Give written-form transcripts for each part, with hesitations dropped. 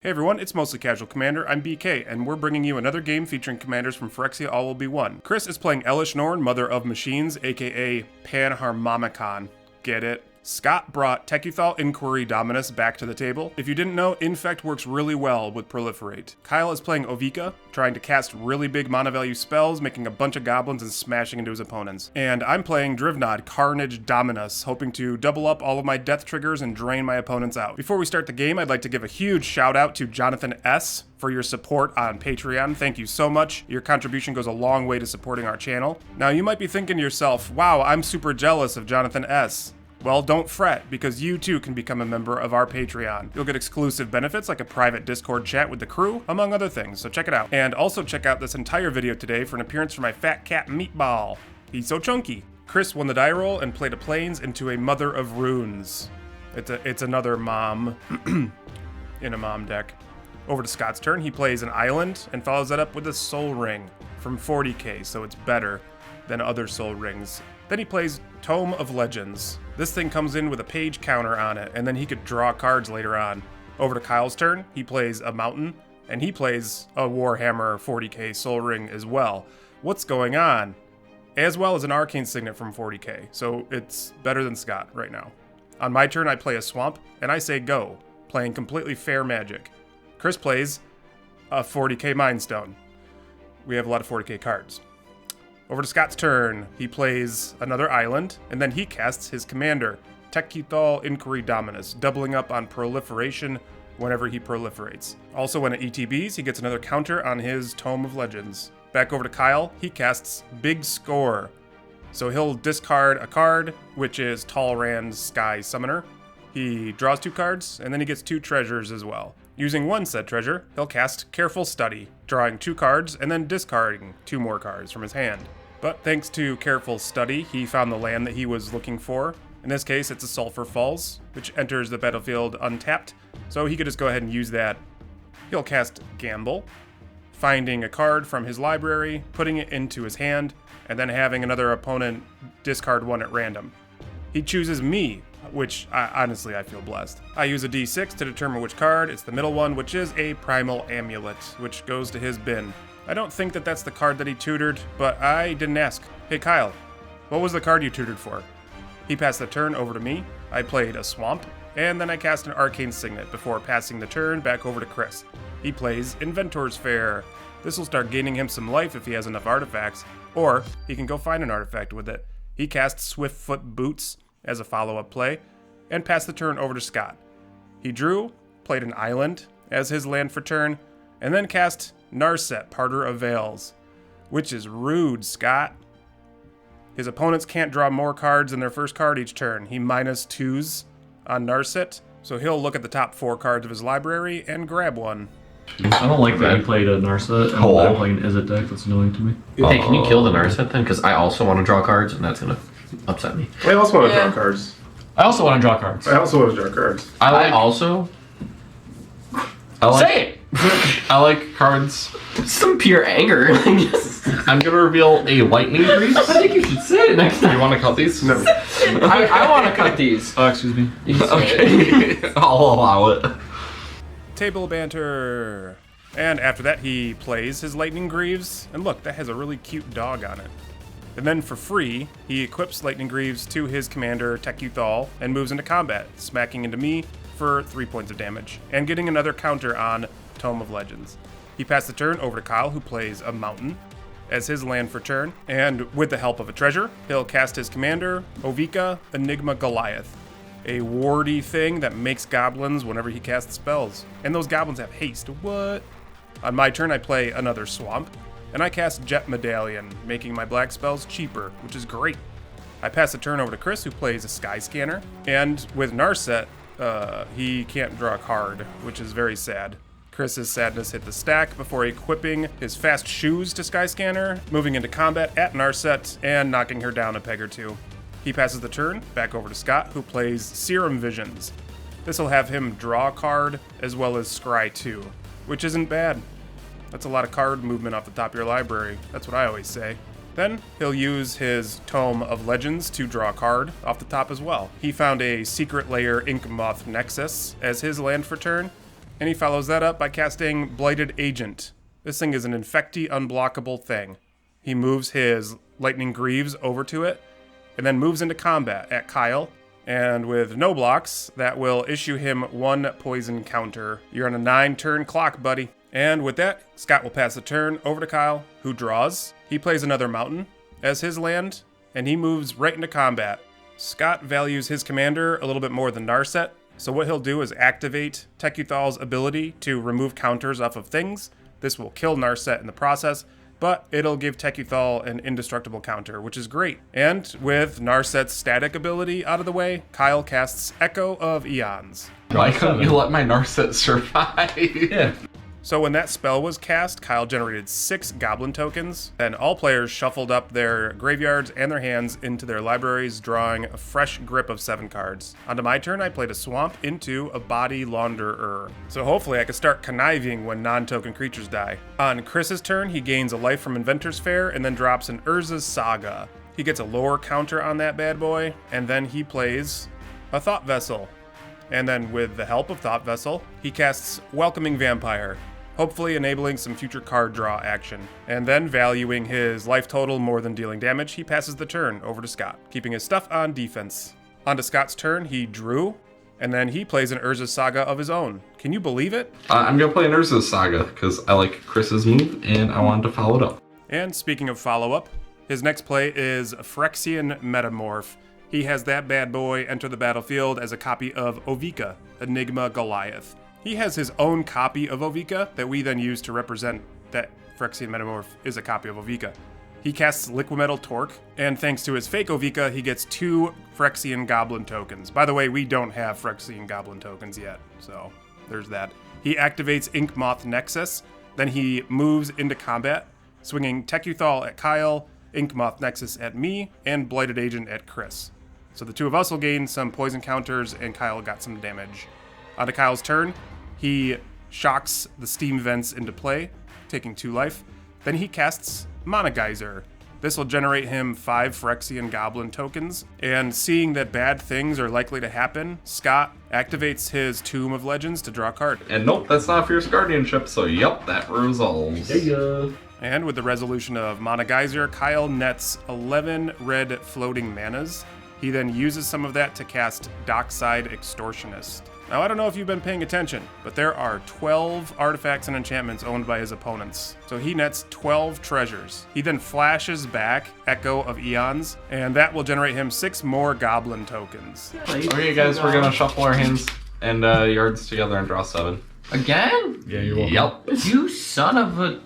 Hey everyone, it's Mostly Casual Commander, I'm BK, and we're bringing you another game featuring commanders from Phyrexia All Will Be One. Chris is playing Elesh Norn, Mother of Machines, aka Panharmonicon. Get it? Scott brought Tekuthal Inquiry Dominus back to the table. If you didn't know, Infect works really well with Proliferate. Kyle is playing Ovika, trying to cast really big mana value spells, making a bunch of goblins and smashing into his opponents. And I'm playing Drivnod Carnage Dominus, hoping to double up all of my death triggers and drain my opponents out. Before we start the game, I'd like to give a huge shout out to Jonathan S. for your support on Patreon. Thank you so much. Your contribution goes a long way to supporting our channel. Now you might be thinking to yourself, wow, I'm super jealous of Jonathan S. Well, don't fret, because you too can become a member of our Patreon. You'll get exclusive benefits like a private Discord chat with the crew, among other things, so check it out. And also check out this entire video today for an appearance from my fat cat Meatball. He's so chunky. Chris won the die roll and played a Plains into a Mother of Runes. It's another mom in a mom deck. Over to Scott's turn, he plays an island and follows that up with a Soul Ring from 40k, so it's better than other Soul Rings. Then he plays Tome of Legends. This thing comes in with a page counter on it, and then he could draw cards later on. Over to Kyle's turn, he plays a Mountain, and he plays a Warhammer 40k Soul Ring as well. What's going on? As well as an Arcane Signet from 40k, so it's better than Scott right now. On my turn, I play a Swamp, and I say go, playing completely fair magic. Chris plays a 40k Mind Stone. We have a lot of 40k cards. Over to Scott's turn, he plays another island, and then he casts his commander, Tekuthal Inquiry Dominus, doubling up on proliferation whenever he proliferates. Also, when it ETBs, he gets another counter on his Tome of Legends. Back over to Kyle, he casts Big Score. So he'll discard a card, which is Talrand's Sky Summoner. He draws 2 cards, and then he gets 2 treasures as well. Using one said treasure, he'll cast Careful Study, drawing 2 cards and then discarding 2 more cards from his hand. But thanks to Careful Study, he found the land that he was looking for. In this case, it's a Sulphur Falls, which enters the battlefield untapped, so he could just go ahead and use that. He'll cast Gamble, finding a card from his library, putting it into his hand, and then having another opponent discard 1 at random. He chooses me, which honestly I feel blessed. I use a d6 to determine which card. It's the middle one, which is a Primal Amulet, which goes to his bin. I don't think that that's the card that he tutored, but I didn't ask. Hey Kyle, what was the card you tutored for? He passed the turn over to me. I played a Swamp, and then I cast an Arcane Signet before passing the turn back over to Chris. He plays Inventor's Fair. This will start gaining him some life if he has enough artifacts, or he can go find an artifact with it. He casts Swiftfoot Boots as a follow-up play, and passed the turn over to Scott. He drew, played an island as his land for turn, and then cast Narset, Parter of Veils, which is rude, Scott. His opponents can't draw more cards than their first card each turn. He -2s on Narset, so he'll look at the top 4 cards of his library and grab one. I don't like that you played a Narset and I'm playing an Izzet deck. That's annoying to me. Hey, can you kill the Narset then? Because I also want to draw cards, and that's going to upset me. I also want to draw cards. I also want to draw cards. I also want to draw cards. I also... Say it! I like cards. Some pure anger. I'm gonna reveal a lightning grease. I think you should say it next time. You want to cut these? No. I want to cut these. Oh, excuse me. Okay. I'll allow it. Table banter. And after that, he plays his Lightning Greaves, and look, that has a really cute dog on it. And then for free, he equips Lightning Greaves to his commander, Tekuthal, and moves into combat, smacking into me for 3 points of damage, and getting another counter on Tome of Legends. He passed the turn over to Kyle, who plays a Mountain as his land for turn, and with the help of a treasure, he'll cast his commander, Ovika Enigma Goliath, a wardy thing that makes goblins whenever he casts spells. And those goblins have haste. What? On my turn, I play another Swamp, and I cast Jet Medallion, making my black spells cheaper, which is great. I pass the turn over to Chris, who plays a Sky Scanner, and with Narset, he can't draw a card, which is very sad. Chris's sadness hit the stack before equipping his fast shoes to Sky Scanner, moving into combat at Narset, and knocking her down a peg or 2. He passes the turn back over to Scott, who plays Serum Visions. This will have him draw a card as well as scry 2, which isn't bad. That's a lot of card movement off the top of your library. That's what I always say. Then he'll use his Tome of Legends to draw a card off the top as well. He found a Secret Lair Ink Moth Nexus as his land for turn, And he follows that up by casting Blighted Agent. This thing is an infecty unblockable thing. He moves his Lightning Greaves over to it, and then moves into combat at Kyle. And with no blocks, that will issue him 1 poison counter. You're on a 9-turn clock, buddy. And with that, Scott will pass the turn over to Kyle, who draws. He plays another mountain as his land, and he moves right into combat. Scott values his commander a little bit more than Narset, so what he'll do is activate Tekuthal's ability to remove counters off of things. This will kill Narset in the process, but it'll give Tekuthal an indestructible counter, which is great. And with Narset's static ability out of the way, Kyle casts Echo of Eons. Why couldn't you let my Narset survive? Yeah. So when that spell was cast, Kyle generated 6 goblin tokens. Then all players shuffled up their graveyards and their hands into their libraries, drawing a fresh grip of 7 cards. Onto my turn, I played a swamp into a body launderer. So hopefully I can start conniving when non-token creatures die. On Chris's turn, he gains a life from Inventor's Fair and then drops an Urza's Saga. He gets a lower counter on that bad boy, and then he plays a Thought Vessel. And then with the help of Thought Vessel, he casts Welcoming Vampire, hopefully enabling some future card draw action. And then, valuing his life total more than dealing damage, he passes the turn over to Scott, keeping his stuff on defense. On to Scott's turn, he drew, and then he plays an Urza's Saga of his own. Can you believe it? I'm going to play an Urza's Saga because I like Chris's move and I wanted to follow it up. And speaking of follow-up, his next play is Phyrexian Metamorph. He has that bad boy enter the battlefield as a copy of Ovika, Enigma Goliath. He has his own copy of Ovika that we then use to represent that Phyrexian Metamorph is a copy of Ovika. He casts Liquimetal Torque, and thanks to his fake Ovika, he gets 2 Phyrexian Goblin tokens. By the way, we don't have Phyrexian Goblin tokens yet, so there's that. He activates Inkmoth Nexus, then he moves into combat, swinging Tekuthal at Kyle, Inkmoth Nexus at me, and Blighted Agent at Chris. So the 2 of us will gain some poison counters, and Kyle got some damage. Onto Kyle's turn, he shocks the steam vents into play, taking 2 life. Then he casts Mana Geyser. This will generate him 5 Phyrexian Goblin tokens, and seeing that bad things are likely to happen, Scott activates his Tomb of Legends to draw a card. And nope, that's not Fierce Guardianship, so yep, that resolves. There you go. And with the resolution of Mana Geyser, Kyle nets 11 red floating manas. He then uses some of that to cast Dockside Extortionist. Now, I don't know if you've been paying attention, but there are 12 artifacts and enchantments owned by his opponents. So he nets 12 treasures. He then flashes back Echo of Eons, and that will generate him 6 more goblin tokens. Okay, guys, we're gonna shuffle our hands and yards together and draw 7. Again? Yeah, you're welcome. Yep. You son of a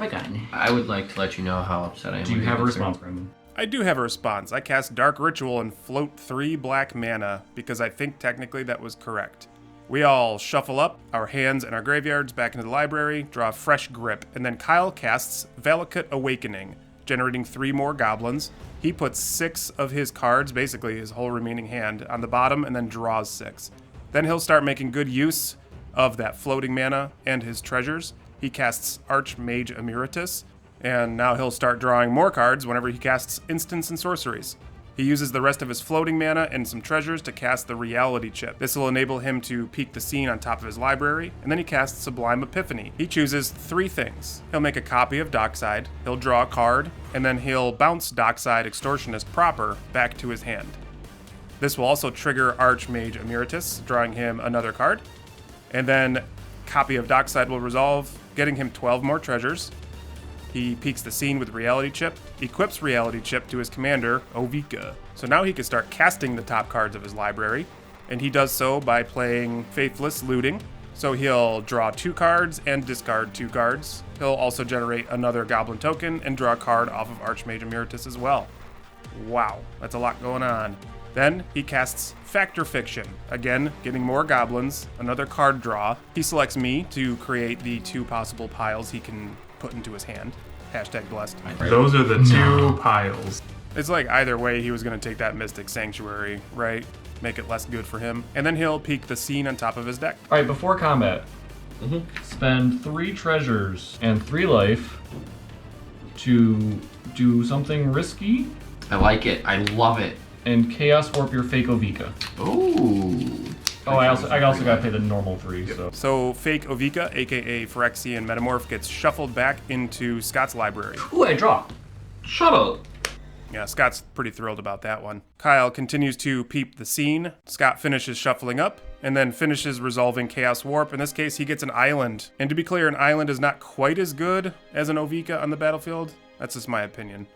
gun. I would like to let you know how upset I am. Do you have a response, Brandon? I do have a response. I cast Dark Ritual and float 3 black mana because I think technically that was correct. We all shuffle up our hands and our graveyards back into the library, draw a fresh grip, and then Kyle casts Valakut Awakening, generating 3 more goblins. He puts 6 of his cards, basically his whole remaining hand, on the bottom and then draws 6. Then he'll start making good use of that floating mana and his treasures. He casts Archmage Emeritus, and now he'll start drawing more cards whenever he casts instants and sorceries. He uses the rest of his floating mana and some treasures to cast the Reality Chip. This will enable him to peek the scene on top of his library, and then he casts Sublime Epiphany. He chooses 3 things. He'll make a copy of Dockside, he'll draw a card, and then he'll bounce Dockside Extortionist proper back to his hand. This will also trigger Archmage Emeritus, drawing him another card, and then copy of Dockside will resolve, getting him 12 more treasures. He peeks the scene with Reality Chip, equips Reality Chip to his commander, Ovika. So now he can start casting the top cards of his library, and he does so by playing Faithless Looting. So he'll draw 2 cards and discard 2 cards. He'll also generate another Goblin token and draw a card off of Archmage Emeritus as well. Wow, that's a lot going on. Then he casts Factor Fiction, again getting more goblins, another card draw. He selects me to create the 2 possible piles he can put into his hand. Hashtag blessed. Those are the 2 piles. It's like either way he was going to take that Mystic Sanctuary, right? Make it less good for him. And then he'll peek the scene on top of his deck. All right, before combat, spend 3 treasures and 3 life to do something risky I like it. I love it. and Chaos Warp your fake Ovika. Ooh. Oh, I also got to pay the normal 3, so. So fake Ovika, aka Phyrexian Metamorph, gets shuffled back into Scott's library. Ooh, I draw. Shut up. Yeah, Scott's pretty thrilled about that one. Kyle continues to peep the scene. Scott finishes shuffling up, and then finishes resolving Chaos Warp. In this case, he gets an island. And to be clear, an island is not quite as good as an Ovika on the battlefield. That's just my opinion.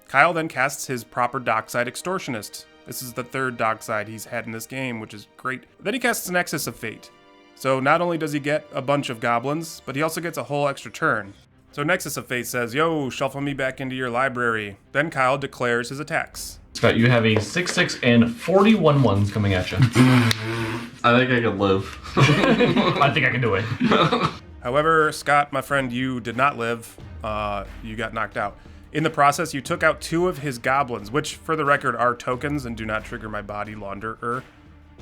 Kyle then casts his proper Dockside Extortionist. This is the third Dockside he's had in this game, which is great. Then he casts Nexus of Fate. So not only does he get a bunch of goblins, but he also gets a whole extra turn. So Nexus of Fate says, yo, shuffle me back into your library. Then Kyle declares his attacks. Scott, you have a 6/6 and 41 ones coming at you. I think I could live. I think I can do it. However, Scott, my friend, you did not live. You got knocked out. In the process, you took out 2 of his goblins, which, for the record, are tokens and do not trigger my body launderer.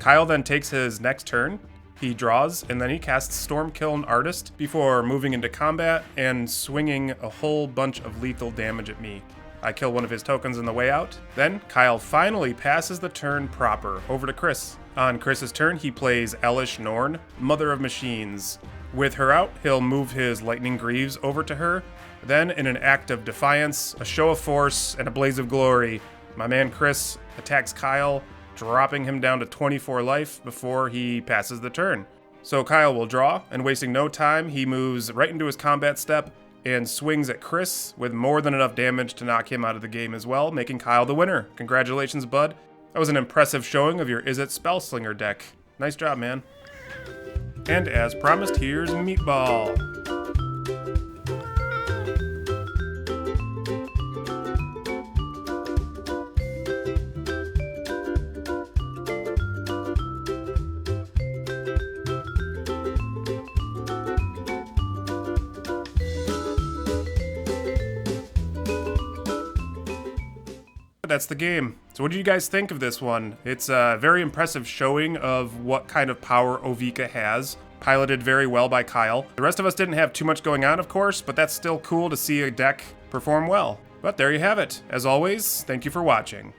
Kyle then takes his next turn. He draws, and then he casts Stormkiln Artist before moving into combat and swinging a whole bunch of lethal damage at me. I kill one of his tokens on the way out. Then, Kyle finally passes the turn proper over to Chris. On Chris's turn, he plays Elesh Norn, Mother of Machines. With her out, he'll move his Lightning Greaves over to her. Then, in an act of defiance, a show of force, and a blaze of glory, my man Chris attacks Kyle, dropping him down to 24 life before he passes the turn. So Kyle will draw, and wasting no time, he moves right into his combat step and swings at Chris with more than enough damage to knock him out of the game as well, making Kyle the winner. Congratulations, bud. That was an impressive showing of your Izzet Spellslinger deck. Nice job, man. And as promised, here's Meatball. That's the game. So what do you guys think of this one? It's a very impressive showing of what kind of power Ovika has. Piloted very well by Kyle. The rest of us didn't have too much going on, of course, but that's still cool to see a deck perform well. But there you have it. As always, thank you for watching.